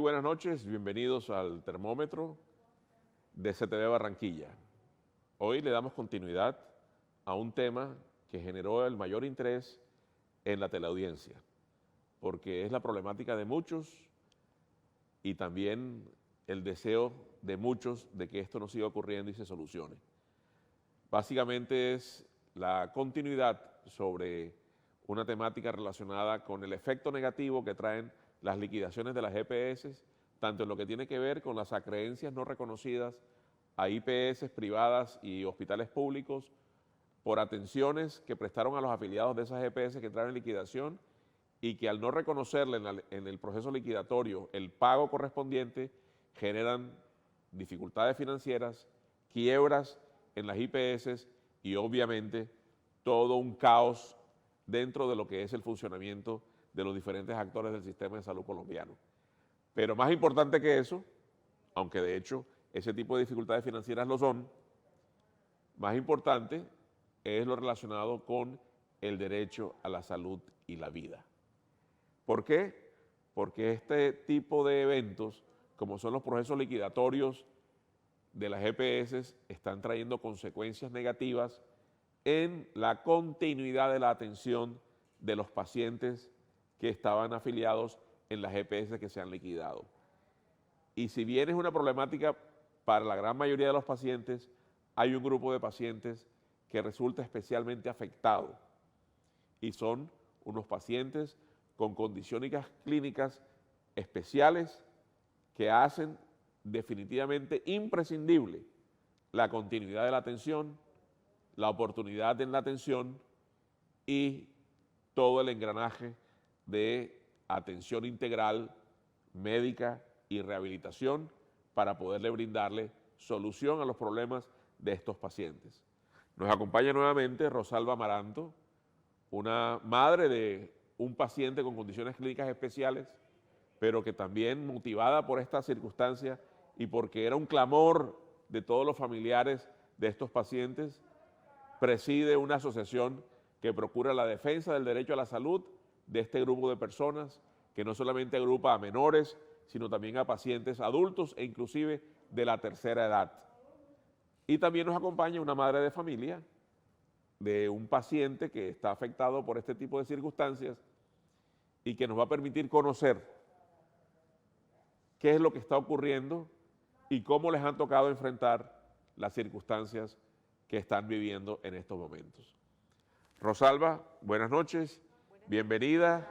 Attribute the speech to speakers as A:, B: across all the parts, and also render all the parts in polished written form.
A: buenas noches, bienvenidos al termómetro de CTV Barranquilla. Hoy le damos continuidad a un tema que generó el mayor interés en la teleaudiencia, porque es la problemática de muchos y también el deseo de muchos de que esto no siga ocurriendo y se solucione. Básicamente es la continuidad sobre una temática relacionada con el efecto negativo que traen las liquidaciones de las EPS, tanto en lo que tiene que ver con las acreencias no reconocidas a IPS privadas y hospitales públicos por atenciones que prestaron a los afiliados de esas EPS que traen liquidación y que al no reconocerle en el proceso liquidatorio el pago correspondiente generan dificultades financieras, quiebras en las IPS y obviamente todo un caos dentro de lo que es el funcionamiento de los diferentes actores del sistema de salud colombiano. Pero más importante que eso, aunque de hecho ese tipo de dificultades financieras lo son, más importante es lo relacionado con el derecho a la salud y la vida. ¿Por qué? Porque este tipo de eventos, como son los procesos liquidatorios de las EPS, están trayendo consecuencias negativas en la continuidad de la atención de los pacientes que estaban afiliados en las EPS que se han liquidado. Y si bien es una problemática para la gran mayoría de los pacientes, hay un grupo de pacientes que resulta especialmente afectado y son unos pacientes con condiciones clínicas especiales que hacen definitivamente imprescindible la continuidad de la atención, la oportunidad en la atención y todo el engranaje de atención integral, médica y rehabilitación para poderle brindarle solución a los problemas de estos pacientes. Nos acompaña nuevamente Rosalba Amaranto, una madre de un paciente con condiciones clínicas especiales, pero que también motivada por esta circunstancia y porque era un clamor de todos los familiares de estos pacientes, preside una asociación que procura la defensa del derecho a la salud de este grupo de personas, que no solamente agrupa a menores, sino también a pacientes adultos e inclusive de la tercera edad. Y también nos acompaña una madre de familia de un paciente que está afectado por este tipo de circunstancias y que nos va a permitir conocer qué es lo que está ocurriendo y cómo les han tocado enfrentar las circunstancias que están viviendo en estos momentos. Rosalba, buenas noches, bienvenida.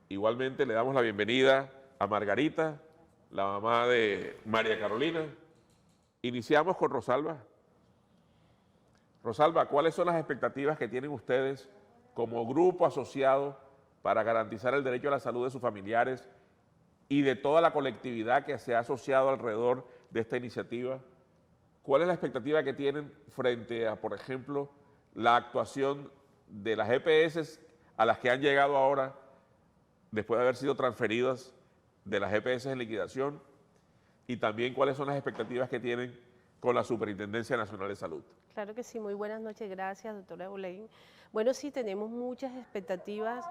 A: Igualmente le damos la bienvenida a Margarita, la mamá de María Carolina. Iniciamos con Rosalba. Rosalba, ¿cuáles son las expectativas que tienen ustedes como grupo asociado para garantizar el derecho a la salud de sus familiares y de toda la colectividad que se ha asociado alrededor de esta iniciativa? ¿Cuál es la expectativa que tienen frente a, por ejemplo, la actuación de las EPS a las que han llegado ahora después de haber sido transferidas de las EPS en liquidación? Y también cuáles son las expectativas que tienen con la Superintendencia Nacional de Salud.
B: Claro que sí, muy buenas noches, gracias doctora Boleyn. Bueno, sí, tenemos muchas expectativas,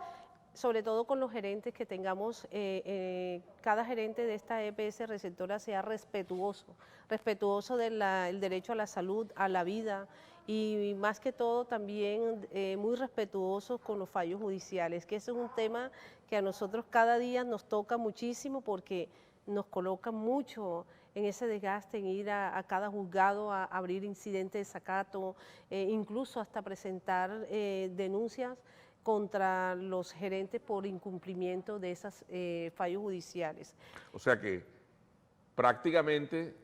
B: sobre todo con los gerentes que tengamos, cada gerente de esta EPS receptora sea respetuoso del derecho a la salud, a la vida y más que todo también muy respetuoso con los fallos judiciales, que ese es un tema que a nosotros cada día nos toca muchísimo porque nos coloca mucho en ese desgaste, en ir a cada juzgado a abrir incidentes de desacato, incluso hasta presentar denuncias contra los gerentes por incumplimiento de esos fallos judiciales.
A: O sea que prácticamente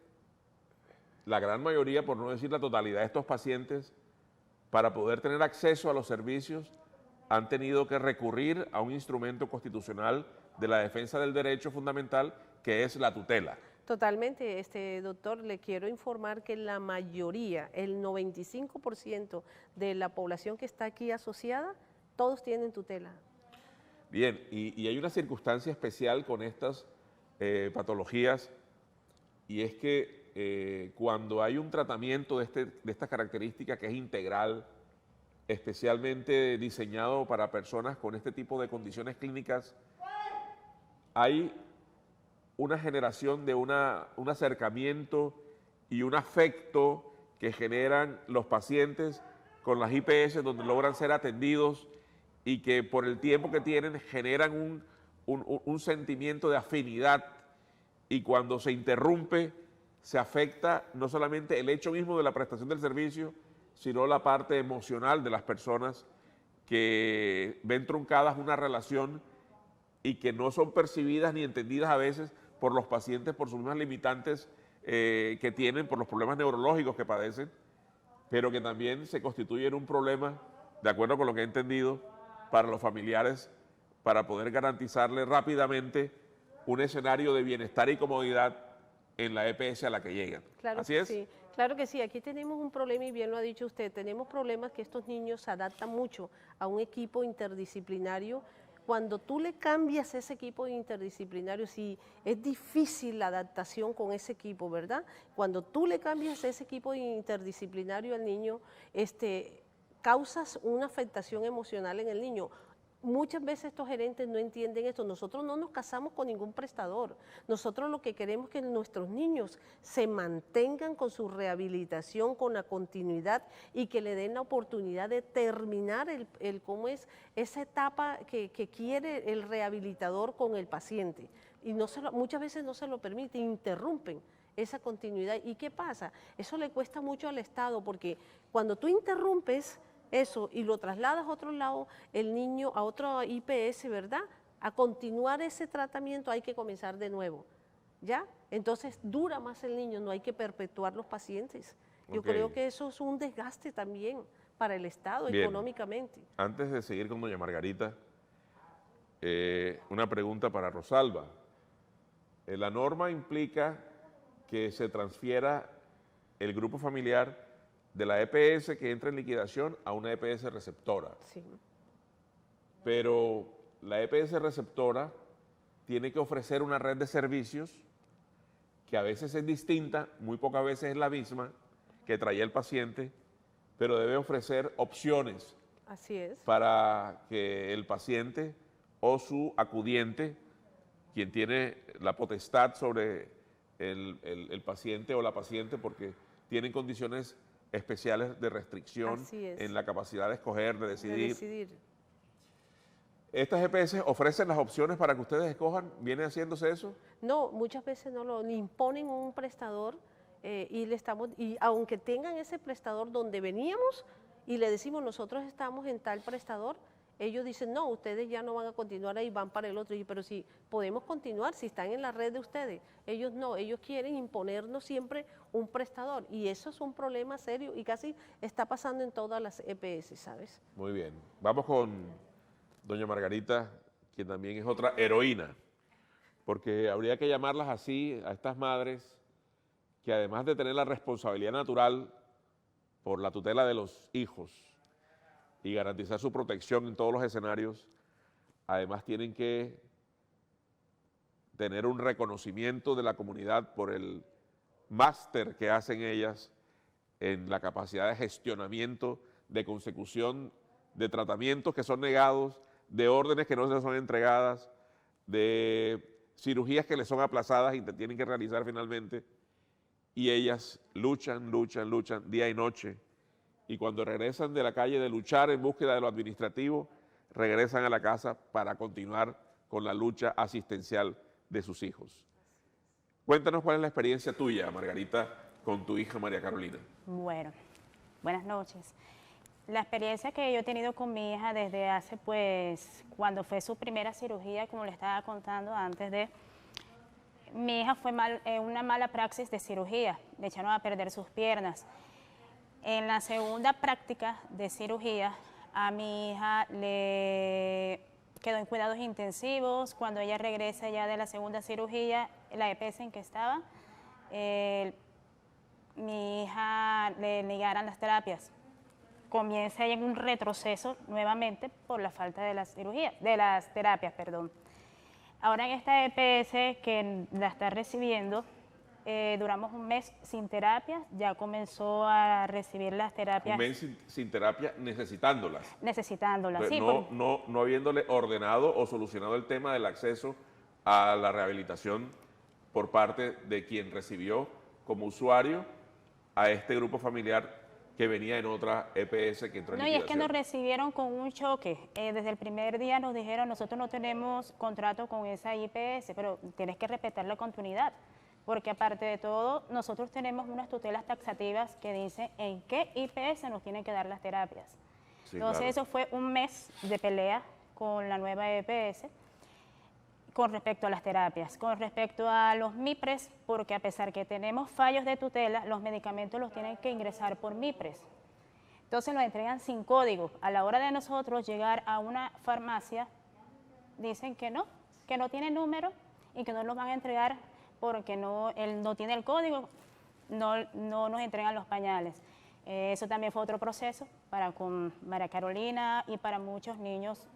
A: la gran mayoría, por no decir la totalidad de estos pacientes, para poder tener acceso a los servicios, han tenido que recurrir a un instrumento constitucional de la defensa del derecho fundamental, que es la tutela.
B: Totalmente, doctor, le quiero informar que la mayoría, el 95% de la población que está aquí asociada, todos tienen tutela.
A: Bien, y hay una circunstancia especial con estas patologías, y es que cuando hay un tratamiento de estas características que es integral, especialmente diseñado para personas con este tipo de condiciones clínicas, hay una generación de un acercamiento y un afecto que generan los pacientes con las IPS, donde logran ser atendidos y que por el tiempo que tienen generan un sentimiento de afinidad, y cuando se interrumpe se afecta no solamente el hecho mismo de la prestación del servicio, sino la parte emocional de las personas que ven truncadas una relación y que no son percibidas ni entendidas a veces por los pacientes por sus mismas limitantes que tienen, por los problemas neurológicos que padecen, pero que también se constituyen un problema, de acuerdo con lo que he entendido, para los familiares, para poder garantizarle rápidamente un escenario de bienestar y comodidad en la EPS a la que llegan.
B: Claro
A: ¿Así
B: que
A: es?
B: sí, claro que sí. Aquí tenemos un problema y bien lo ha dicho usted. Tenemos problemas que estos niños se adaptan mucho a un equipo interdisciplinario. Cuando tú le cambias ese equipo interdisciplinario, si es difícil la adaptación con ese equipo, ¿verdad? Cuando tú le cambias ese equipo interdisciplinario al niño, causas una afectación emocional en el niño. Muchas veces estos gerentes no entienden esto. Nosotros no nos casamos con ningún prestador. Nosotros lo que queremos es que nuestros niños se mantengan con su rehabilitación, con la continuidad, y que le den la oportunidad de terminar cómo es esa etapa que quiere el rehabilitador con el paciente. Y muchas veces no se lo permite, interrumpen esa continuidad. ¿Y qué pasa? Eso le cuesta mucho al Estado, porque cuando tú interrumpes eso y lo trasladas a otro lado, el niño a otro IPS, ¿verdad? A continuar ese tratamiento hay que comenzar de nuevo, ¿ya? Entonces dura más el niño, no hay que perpetuar los pacientes. Yo creo que eso es un desgaste también para el Estado. Bien, económicamente.
A: Antes de seguir con doña Margarita, una pregunta para Rosalba. La norma implica que se transfiera el grupo familiar de la EPS que entra en liquidación a una EPS receptora.
B: Sí.
A: Pero la EPS receptora tiene que ofrecer una red de servicios que a veces es distinta, muy pocas veces es la misma que traía el paciente, pero debe ofrecer opciones.
B: Así es.
A: Para que el paciente o su acudiente, quien tiene la potestad sobre el paciente o la paciente, porque tienen condiciones especiales de restricción en la capacidad de escoger, de decidir. ¿Estas EPS ofrecen las opciones para que ustedes escojan? ¿Viene haciéndose eso?
B: No, muchas veces no lo imponen un prestador y aunque tengan ese prestador donde veníamos y le decimos nosotros estamos en tal prestador, ellos dicen no, ustedes ya no van a continuar ahí, van para el otro. Pero si podemos continuar, si están en la red de ustedes, ellos no, ellos quieren imponernos siempre un prestador, y eso es un problema serio y casi está pasando en todas las EPS, ¿sabes?
A: Muy bien, vamos con doña Margarita, quien también es otra heroína, porque habría que llamarlas así a estas madres que, además de tener la responsabilidad natural por la tutela de los hijos y garantizar su protección en todos los escenarios, además tienen que tener un reconocimiento de la comunidad por el máster que hacen ellas en la capacidad de gestionamiento, de consecución de tratamientos que son negados, de órdenes que no se son entregadas, de cirugías que les son aplazadas y tienen que realizar finalmente, y ellas luchan día y noche, y cuando regresan de la calle de luchar en búsqueda de lo administrativo, regresan a la casa para continuar con la lucha asistencial de sus hijos. Cuéntanos cuál es la experiencia tuya, Margarita, con tu hija María Carolina.
C: Bueno, buenas noches. La experiencia que yo he tenido con mi hija desde hace, cuando fue su primera cirugía, como le estaba contando antes de... Mi hija fue una mala praxis de cirugía, le echaron a perder sus piernas. En la segunda práctica de cirugía, a mi hija le quedó en cuidados intensivos. Cuando ella regresa ya de la segunda cirugía, la EPS en que estaba, mi hija le negaron las terapias. Comienza ella en un retroceso nuevamente por la falta de las terapias, perdón. Ahora en esta EPS que la está recibiendo, duramos un mes sin terapia, ya comenzó a recibir las terapias.
A: Un mes sin terapia, necesitándolas.
C: Necesitándolas, sí.
A: No habiéndole ordenado o solucionado el tema del acceso a la rehabilitación por parte de quien recibió como usuario a este grupo familiar que venía en otra EPS que entró en
C: No, y es que
A: liquidación.
C: nos recibieron con un choque. Desde el primer día nos dijeron, nosotros no tenemos contrato con esa IPS, pero tienes que respetar la continuidad. Porque aparte de todo, nosotros tenemos unas tutelas taxativas que dicen en qué IPS nos tienen que dar las terapias.
A: Sí,
C: Entonces
A: claro.
C: eso fue un mes de pelea con la nueva EPS con respecto a las terapias. Con respecto a los MIPRES, porque a pesar que tenemos fallos de tutela, los medicamentos los tienen que ingresar por MIPRES. Entonces los entregan sin código. A la hora de nosotros llegar a una farmacia, dicen que no tiene número y que no los van a entregar porque él no tiene el código, no nos entregan los pañales. Eso también fue otro proceso con María Carolina y para muchos niños,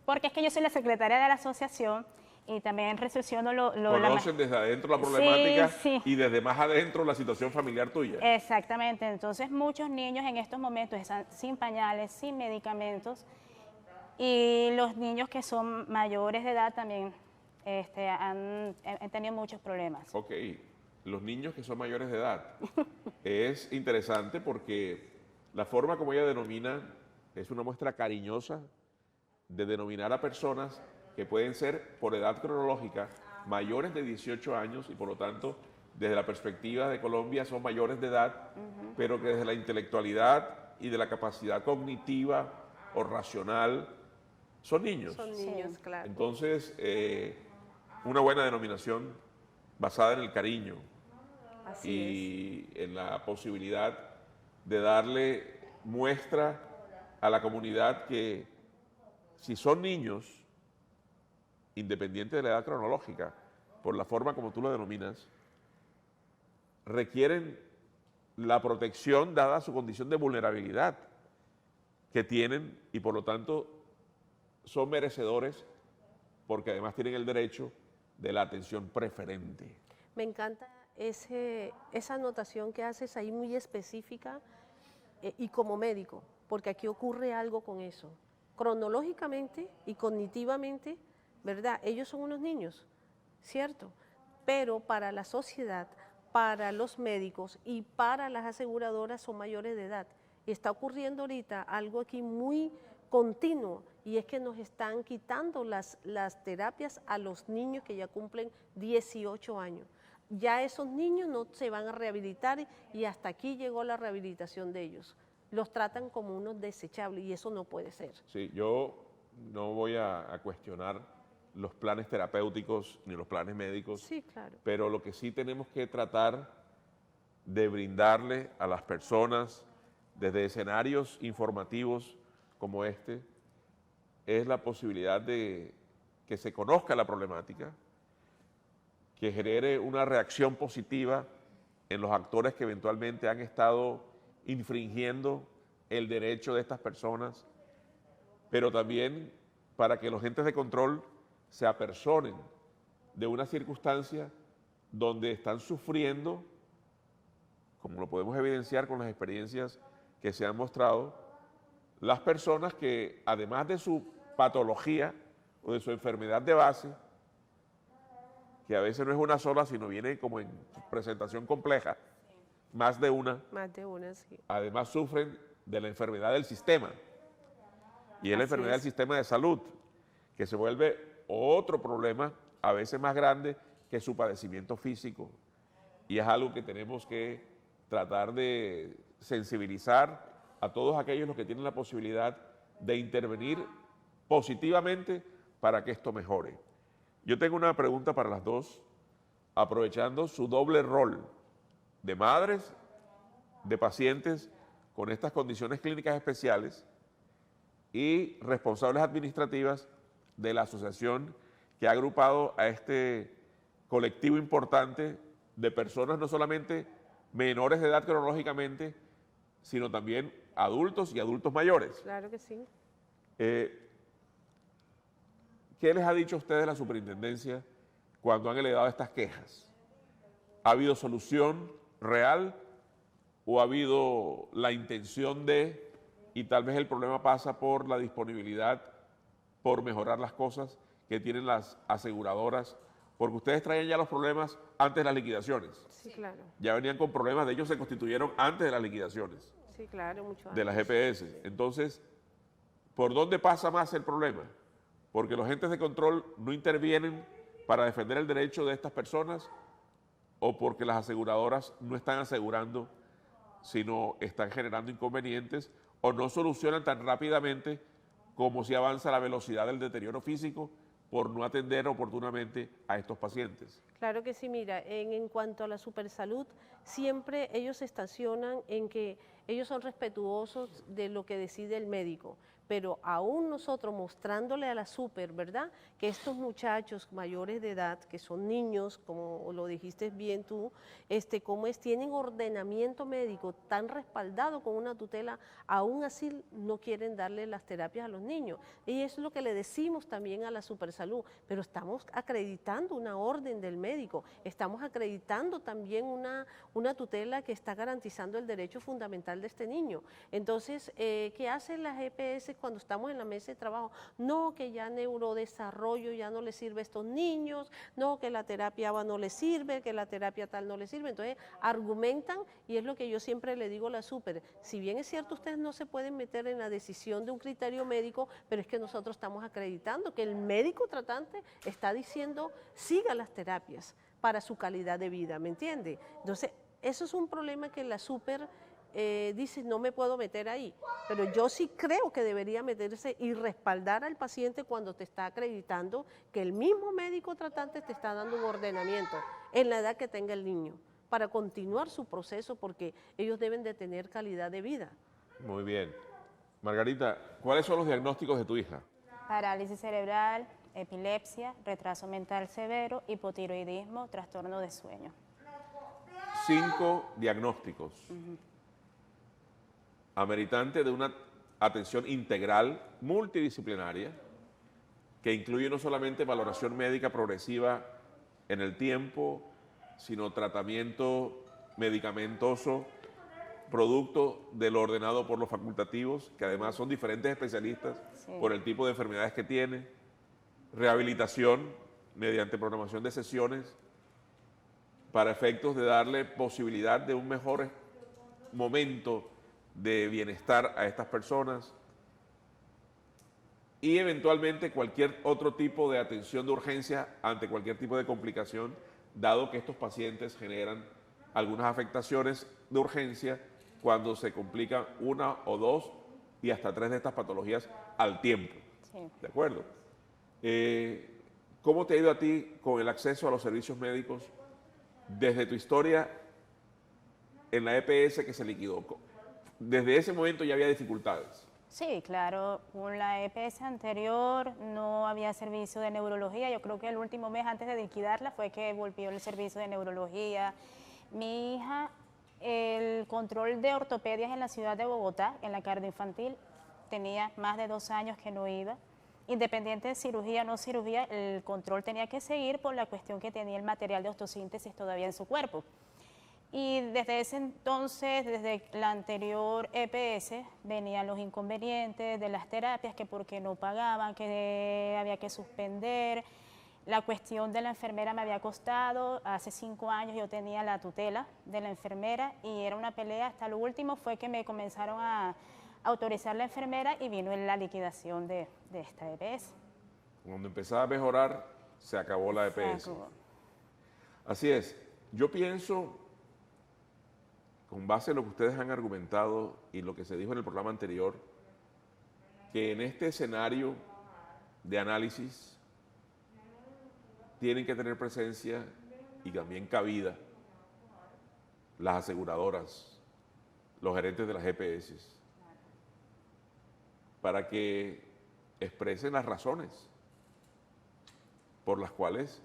C: porque es que yo soy la secretaria de la asociación y también recepciono
A: Conocen desde adentro la problemática
C: Sí.
A: y desde más adentro la situación familiar tuya.
C: Exactamente, entonces muchos niños en estos momentos están sin pañales, sin medicamentos y los niños que son mayores de edad también han tenido muchos problemas.
A: Ok, los niños que son mayores de edad. Es interesante porque la forma como ella denomina es una muestra cariñosa de denominar a personas que pueden ser por edad cronológica mayores de 18 años y por lo tanto desde la perspectiva de Colombia son mayores de edad, pero que desde la intelectualidad y de la capacidad cognitiva o racional son niños.
B: Son niños, claro.
A: Entonces, una buena denominación basada en el cariño
B: Así
A: y en la posibilidad de darle muestra a la comunidad que si son niños, independiente de la edad cronológica, por la forma como tú lo denominas, requieren la protección dada su condición de vulnerabilidad que tienen y por lo tanto son merecedores porque además tienen el derecho de la atención preferente.
B: Me encanta esa anotación que haces ahí muy específica y como médico, porque aquí ocurre algo con eso. Cronológicamente y cognitivamente, ¿verdad? Ellos son unos niños, ¿cierto? Pero para la sociedad, para los médicos y para las aseguradoras son mayores de edad. Y está ocurriendo ahorita algo aquí muy continuo y es que nos están quitando las terapias a los niños que ya cumplen 18 años. Ya esos niños no se van a rehabilitar y hasta aquí llegó la rehabilitación de ellos. Los tratan como unos desechables y eso no puede ser.
A: Sí, yo no voy a cuestionar los planes terapéuticos ni los planes médicos,
B: Sí, claro.
A: pero lo que sí tenemos que tratar de brindarle a las personas desde escenarios informativos como este es la posibilidad de que se conozca la problemática, que genere una reacción positiva en los actores que eventualmente han estado infringiendo el derecho de estas personas, pero también para que los entes de control se apersonen de una circunstancia donde están sufriendo, como lo podemos evidenciar con las experiencias que se han mostrado, las personas que además de su patología o de su enfermedad de base, que a veces no es una sola, sino viene como en presentación compleja, más de una,
B: Más de una, sí.
A: además sufren de la enfermedad del sistema. Y es la
B: Así
A: enfermedad del
B: es.
A: sistema de salud, que se vuelve otro problema, a veces más grande que su padecimiento físico. Y es algo que tenemos que tratar de sensibilizar a todos aquellos los que tienen la posibilidad de intervenir positivamente para que esto mejore. Yo tengo una pregunta para las dos, aprovechando su doble rol de madres, de pacientes con estas condiciones clínicas especiales y responsables administrativas de la asociación que ha agrupado a este colectivo importante de personas no solamente menores de edad cronológicamente, sino también adultos y adultos mayores.
B: Claro que sí.
A: ¿Qué les ha dicho a ustedes la superintendencia cuando han elevado estas quejas? ¿Ha habido solución real o ha habido la intención de, y tal vez el problema pasa por la disponibilidad, por mejorar las cosas que tienen las aseguradoras porque ustedes traían ya los problemas antes de las liquidaciones.
B: Sí, claro.
A: Ya venían con problemas, de ellos se constituyeron antes de las liquidaciones
B: Sí, claro, mucho
A: de
B: antes.
A: las EPS. Entonces, ¿por dónde pasa más el problema? Porque los agentes de control no intervienen para defender el derecho de estas personas o porque las aseguradoras no están asegurando, sino están generando inconvenientes o no solucionan tan rápidamente como si avanza la velocidad del deterioro físico por no atender oportunamente a estos pacientes.
B: Claro que sí, mira, en cuanto a la supersalud, siempre ellos se estacionan en que ellos son respetuosos de lo que decide el médico, pero aún nosotros mostrándole a la super, ¿verdad? Que estos muchachos mayores de edad, que son niños, como lo dijiste bien tú, tienen ordenamiento médico tan respaldado con una tutela, aún así no quieren darle las terapias a los niños. Y eso es lo que le decimos también a la supersalud, pero estamos acreditando una orden del médico, estamos acreditando también una tutela que está garantizando el derecho fundamental de este niño. Entonces, ¿qué hacen las EPS cuando estamos en la mesa de trabajo? No, que ya neurodesarrollo ya no le sirve a estos niños, no, que la terapia ABA no les sirve, que la terapia tal no les sirve. Entonces, argumentan, y es lo que yo siempre le digo a la super, si bien es cierto, ustedes no se pueden meter en la decisión de un criterio médico, pero es que nosotros estamos acreditando que el médico tratante está diciendo, siga las terapias para su calidad de vida, ¿me entiende? Entonces, eso es un problema que la super dice, no me puedo meter ahí, pero yo sí creo que debería meterse y respaldar al paciente cuando te está acreditando que el mismo médico tratante te está dando un ordenamiento en la edad que tenga el niño, para continuar su proceso, porque ellos deben de tener calidad de vida.
A: Muy bien. Margarita, ¿cuáles son los diagnósticos de tu hija?
C: Parálisis cerebral, epilepsia, retraso mental severo, hipotiroidismo, trastorno de sueño.
A: 5 diagnósticos. Ameritante de una atención integral, multidisciplinaria, que incluye no solamente valoración médica progresiva en el tiempo, sino tratamiento medicamentoso, producto de lo ordenado por los facultativos, que además son diferentes especialistas por el tipo de enfermedades que tiene, rehabilitación mediante programación de sesiones para efectos de darle posibilidad de un mejor momento de bienestar a estas personas y eventualmente cualquier otro tipo de atención de urgencia ante cualquier tipo de complicación, dado que estos pacientes generan algunas afectaciones de urgencia cuando se complican 1 o 2 y hasta 3 de estas patologías al tiempo.
C: Sí.
A: ¿De acuerdo? ¿Cómo te ha ido a ti con el acceso a los servicios médicos desde tu historia en la EPS que se liquidó? Desde ese momento ya había dificultades.
C: Sí, claro, con la EPS anterior no había servicio de neurología. Yo creo que el último mes antes de liquidarla fue que volvió el servicio de neurología. Mi hija, el control de ortopedias en la ciudad de Bogotá, en la cardioinfantil, tenía más de 2 años que no iba. Independiente de cirugía o no cirugía, el control tenía que seguir por la cuestión que tenía el material de osteosíntesis todavía en su cuerpo. Y desde ese entonces, desde la anterior EPS, venían los inconvenientes de las terapias, que porque no pagaban, que había que suspender. La cuestión de la enfermera me había costado. Hace 5 años yo tenía la tutela de la enfermera y era una pelea. Hasta lo último fue que me comenzaron a autorizar la enfermera y vino en la liquidación de esta EPS.
A: Cuando empezaba a mejorar, se acabó la EPS.
C: Se acabó.
A: Así es. Yo pienso, con base en lo que ustedes han argumentado y lo que se dijo en el programa anterior, que en este escenario de análisis tienen que tener presencia y también cabida las aseguradoras, los gerentes de las EPS, para que expresen las razones por las cuales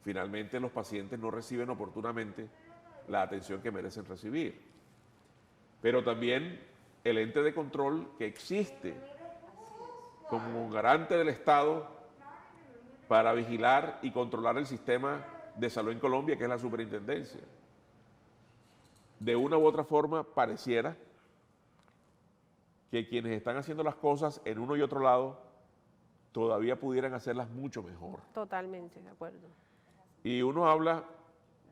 A: finalmente los pacientes no reciben oportunamente la atención que merecen recibir. Pero también el ente de control que existe como un garante del Estado para vigilar y controlar el sistema de salud en Colombia, que es la superintendencia. De una u otra forma, pareciera que quienes están haciendo las cosas en uno y otro lado todavía pudieran hacerlas mucho mejor.
B: Totalmente, de acuerdo.
A: Y uno habla,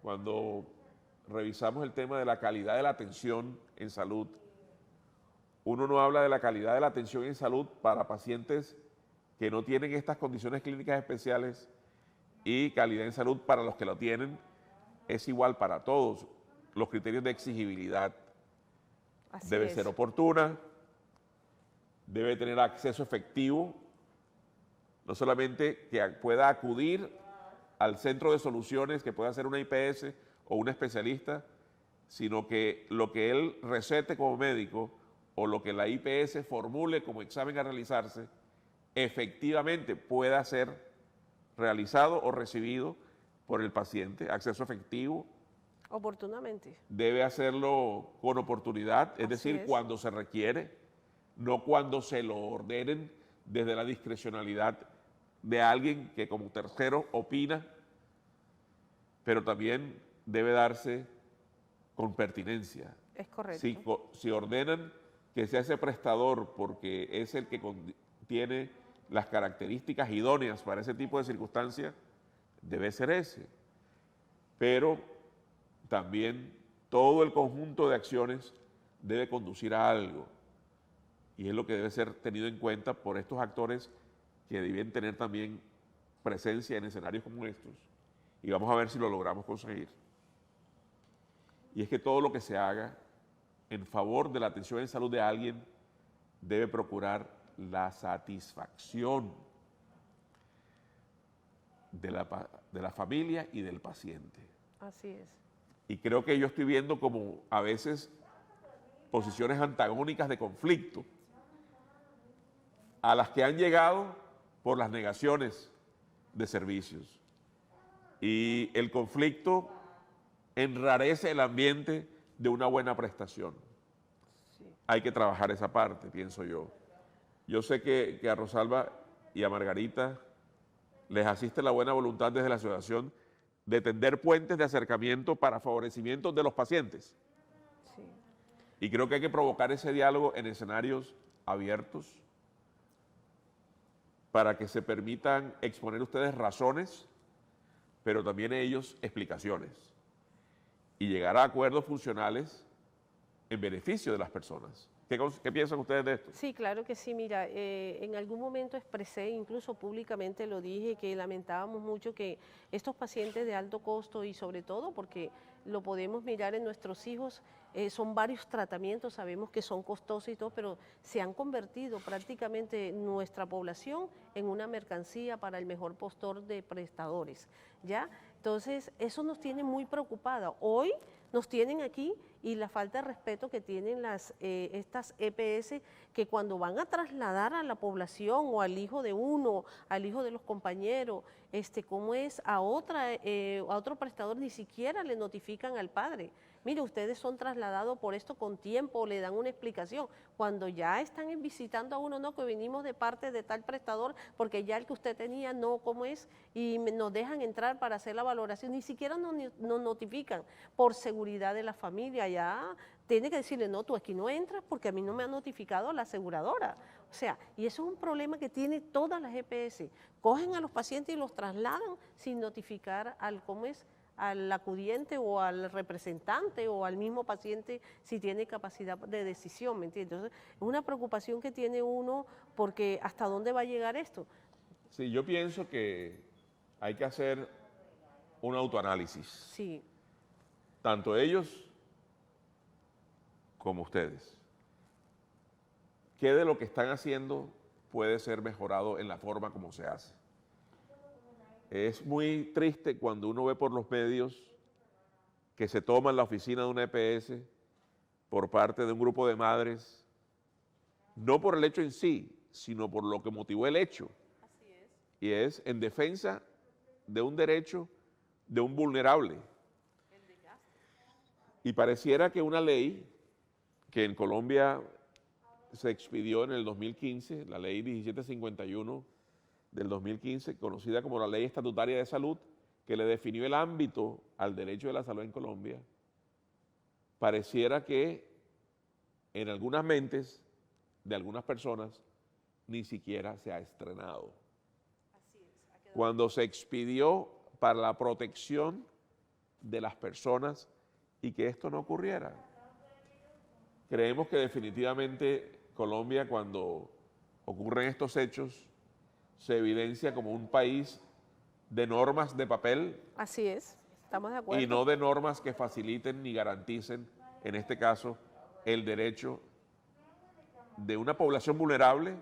A: cuando revisamos el tema de la calidad de la atención en salud, uno no habla de la calidad de la atención en salud para pacientes que no tienen estas condiciones clínicas especiales, y calidad en salud para los que lo tienen es igual para todos. Los criterios de exigibilidad
B: Así
A: debe
B: es.
A: ser oportuna, debe tener acceso efectivo, no solamente que pueda acudir al centro de soluciones que pueda ser una IPS o un especialista, sino que lo que él recete como médico o lo que la IPS formule como examen a realizarse, efectivamente pueda ser realizado o recibido por el paciente. Acceso efectivo,
B: Oportunamente.
A: debe hacerlo con oportunidad, es
B: Así
A: decir,
B: es.
A: cuando se requiere, no cuando se lo ordenen desde la discrecionalidad de alguien que como tercero opina, pero también debe darse con pertinencia.
B: Es correcto.
A: Si ordenan que sea ese prestador porque es el que tiene las características idóneas para ese tipo de circunstancias, debe ser ese. Pero también todo el conjunto de acciones debe conducir a algo. Y es lo que debe ser tenido en cuenta por estos actores que deben tener también presencia en escenarios como estos. Y vamos a ver si lo logramos conseguir. Y es que todo lo que se haga en favor de la atención en salud de alguien debe procurar la satisfacción de la familia y del paciente.
B: Así es.
A: Y creo que yo estoy viendo como a veces posiciones antagónicas de conflicto a las que han llegado por las negaciones de servicios. Y el conflicto enrarece el ambiente de una buena prestación.
B: Sí.
A: Hay que trabajar esa parte, pienso yo. Yo sé que a Rosalba y a Margarita les asiste la buena voluntad desde la asociación de tender puentes de acercamiento para favorecimiento de los pacientes.
B: Sí.
A: Y creo que hay que provocar ese diálogo en escenarios abiertos para que se permitan exponer ustedes razones, pero también ellos explicaciones, y llegar a acuerdos funcionales en beneficio de las personas. ¿Qué piensan ustedes de esto?
B: Sí, claro que sí. Mira, en algún momento expresé, incluso públicamente lo dije, que lamentábamos mucho que estos pacientes de alto costo, y sobre todo porque lo podemos mirar en nuestros hijos, son varios tratamientos, sabemos que son costosos y todo, pero se han convertido prácticamente nuestra población en una mercancía para el mejor postor de prestadores, ¿ya? Entonces, eso nos tiene muy preocupada. Hoy nos tienen aquí, y la falta de respeto que tienen estas EPS, que cuando van a trasladar a la población o al hijo de uno, al hijo de los compañeros, como es a otro prestador, ni siquiera le notifican al padre. Mire, ustedes son trasladados por esto con tiempo, le dan una explicación. Cuando ya están visitando a uno, no, que venimos de parte de tal prestador, porque ya el que usted tenía no, ¿cómo es? Y nos dejan entrar para hacer la valoración, ni siquiera nos notifican por seguridad de la familia. Ya tiene que decirle, no, tú aquí no entras porque a mí no me ha notificado la aseguradora. O sea, y eso es un problema que tiene todas las EPS. Cogen a los pacientes y los trasladan sin notificar al acudiente o al representante o al mismo paciente si tiene capacidad de decisión, ¿me entiendes? Entonces, es una preocupación que tiene uno, porque ¿hasta dónde va a llegar esto?
A: Sí, yo pienso que hay que hacer un autoanálisis,
B: Sí,
A: tanto ellos como ustedes. ¿Qué de lo que están haciendo puede ser mejorado en la forma como se hace? Es muy triste cuando uno ve por los medios que se toma en la oficina de una EPS por parte de un grupo de madres, no por el hecho en sí, sino por lo que motivó el hecho.
B: así es.
A: Y es en defensa de un derecho de un vulnerable. Y pareciera que una ley que en Colombia se expidió en el 2015, la ley 1751 del 2015, conocida como la Ley Estatutaria de Salud, que le definió el ámbito al derecho de la salud en Colombia, pareciera que en algunas mentes de algunas personas ni siquiera se ha estrenado.
B: Así es.
A: Cuando se expidió para la protección de las personas y que esto no ocurriera. Creemos que definitivamente Colombia, cuando ocurren estos hechos, se evidencia como un país de normas de papel
B: Así es, estamos de acuerdo.
A: y no de normas que faciliten ni garanticen, en este caso, el derecho de una población vulnerable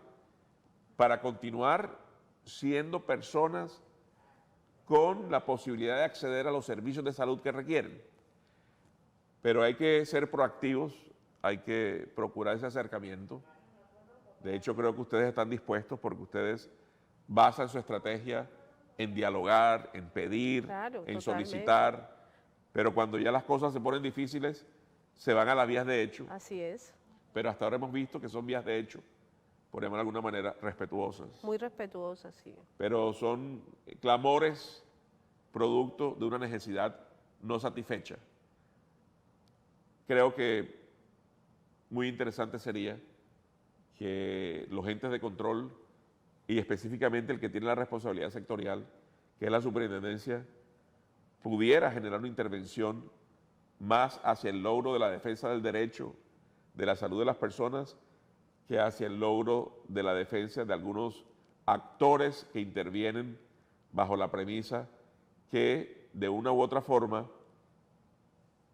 A: para continuar siendo personas con la posibilidad de acceder a los servicios de salud que requieren. Pero hay que ser proactivos, hay que procurar ese acercamiento. De hecho, creo que ustedes están dispuestos porque ustedes basan su estrategia en dialogar, en pedir,
B: Claro,
A: en
B: totalmente.
A: solicitar, pero cuando ya las cosas se ponen difíciles, se van a las vías de hecho.
B: Así es,
A: Pero hasta ahora hemos visto que son vías de hecho, por llamarlo de alguna manera, respetuosas.
B: muy respetuosa, sí.
A: Pero son clamores producto de una necesidad no satisfecha. Creo que muy interesante sería que los entes de control y específicamente el que tiene la responsabilidad sectorial, que es la superintendencia, pudiera generar una intervención más hacia el logro de la defensa del derecho, de la salud de las personas, que hacia el logro de la defensa de algunos actores que intervienen bajo la premisa que de una u otra forma,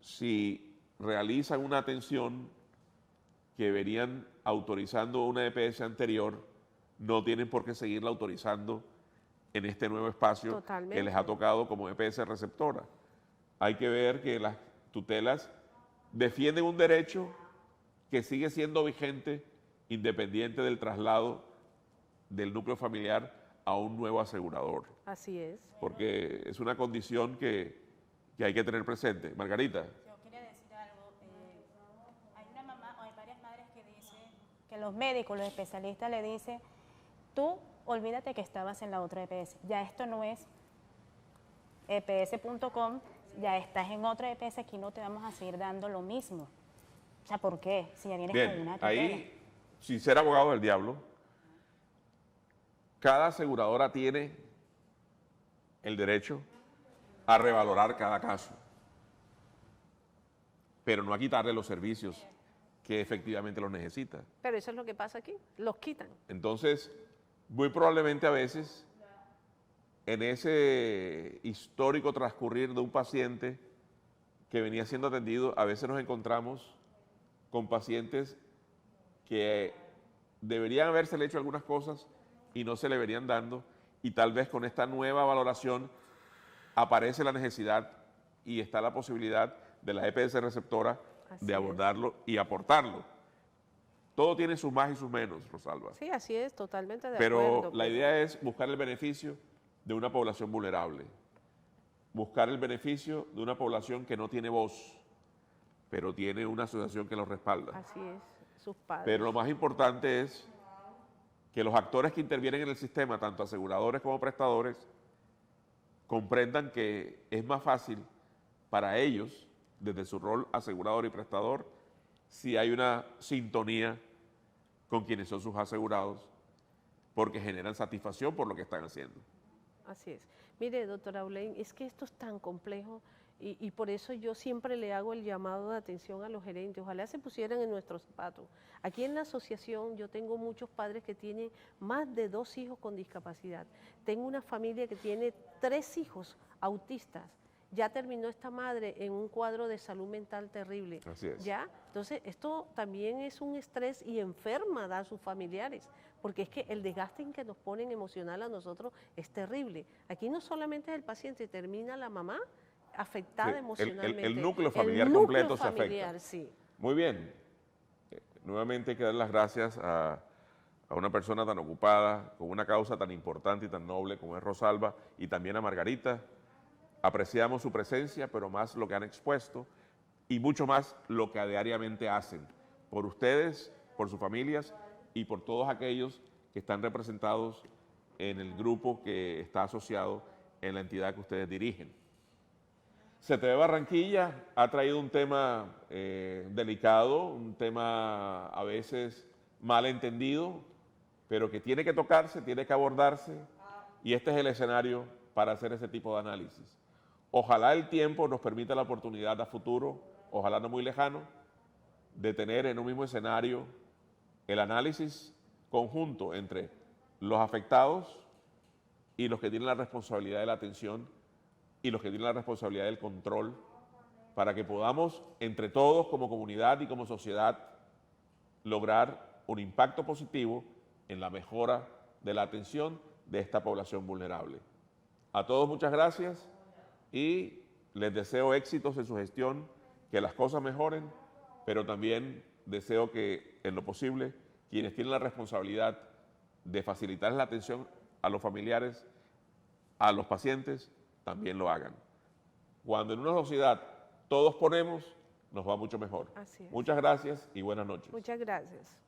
A: si realizan una atención que venían autorizando una EPS anterior, no tienen por qué seguirla autorizando en este nuevo espacio
B: Totalmente.
A: que les ha tocado como EPS receptora. Hay que ver que las tutelas defienden un derecho que sigue siendo vigente independiente del traslado del núcleo familiar a un nuevo asegurador,
B: Así es.
A: porque es una condición que hay que tener presente. Margarita.
C: Yo quería decir algo. Hay una mamá o hay varias madres que dicen que los médicos, los especialistas le dicen, tú olvídate que estabas en la otra EPS. Ya esto no es eps.com, ya estás en otra EPS, aquí no te vamos a seguir dando lo mismo. O sea, ¿por qué? Si ya vienes con
A: Bien,
C: una tutela.
A: ahí, sin ser abogado del diablo, cada aseguradora tiene el derecho a revalorar cada caso, pero no a quitarle los servicios que efectivamente los necesita.
B: Pero eso es lo que pasa aquí, los quitan.
A: Entonces, muy probablemente a veces, en ese histórico transcurrir de un paciente que venía siendo atendido, a veces nos encontramos con pacientes que deberían haberse hecho algunas cosas y no se le verían dando, y tal vez con esta nueva valoración aparece la necesidad y está la posibilidad de la EPS receptora
B: Así
A: de
B: es.
A: abordarlo y aportarlo. Todo tiene sus más y sus menos, Rosalba.
B: Sí, así es, totalmente de
A: Pero
B: acuerdo.
A: la idea es buscar el beneficio de una población vulnerable, buscar el beneficio de una población que no tiene voz, pero tiene una asociación que los respalda.
B: Así es, sus padres.
A: Pero lo más importante es que los actores que intervienen en el sistema, tanto aseguradores como prestadores, comprendan que es más fácil para ellos, desde su rol asegurador y prestador, si hay una sintonía con quienes son sus asegurados, porque generan satisfacción por lo que están haciendo.
B: Así es. Mire, doctora Ulein, es que esto es tan complejo y por eso yo siempre le hago el llamado de atención a los gerentes. Ojalá se pusieran en nuestros zapatos. Aquí en la asociación yo tengo muchos padres que tienen más de 2 hijos con discapacidad. Tengo una familia que tiene 3 hijos autistas. Ya terminó esta madre en un cuadro de salud mental terrible.
A: Así es.
B: ¿Ya? Entonces, esto también es un estrés y enferma a sus familiares, porque es que el desgaste en que nos ponen emocional a nosotros es terrible. Aquí no solamente es el paciente, termina la mamá afectada
A: Sí,
B: emocionalmente.
A: el núcleo familiar
B: núcleo
A: completo se afecta.
B: familiar, sí.
A: Muy bien. Nuevamente hay que dar las gracias a una persona tan ocupada, con una causa tan importante y tan noble como es Rosalba, y también a Margarita. Apreciamos su presencia, pero más lo que han expuesto y mucho más lo que diariamente hacen por ustedes, por sus familias y por todos aquellos que están representados en el grupo que está asociado en la entidad que ustedes dirigen. CTV Barranquilla ha traído un tema delicado, un tema a veces mal entendido, pero que tiene que tocarse, tiene que abordarse, y este es el escenario para hacer ese tipo de análisis. Ojalá el tiempo nos permita la oportunidad a futuro, ojalá no muy lejano, de tener en un mismo escenario el análisis conjunto entre los afectados y los que tienen la responsabilidad de la atención y los que tienen la responsabilidad del control, para que podamos, entre todos, como comunidad y como sociedad, lograr un impacto positivo en la mejora de la atención de esta población vulnerable. A todos muchas gracias y les deseo éxitos en su gestión, que las cosas mejoren, pero también deseo que, en lo posible, quienes tienen la responsabilidad de facilitar la atención a los familiares, a los pacientes, también lo hagan. Cuando en una sociedad todos ponemos, nos va mucho mejor.
B: Así es.
A: Muchas gracias y buenas noches.
B: Muchas gracias.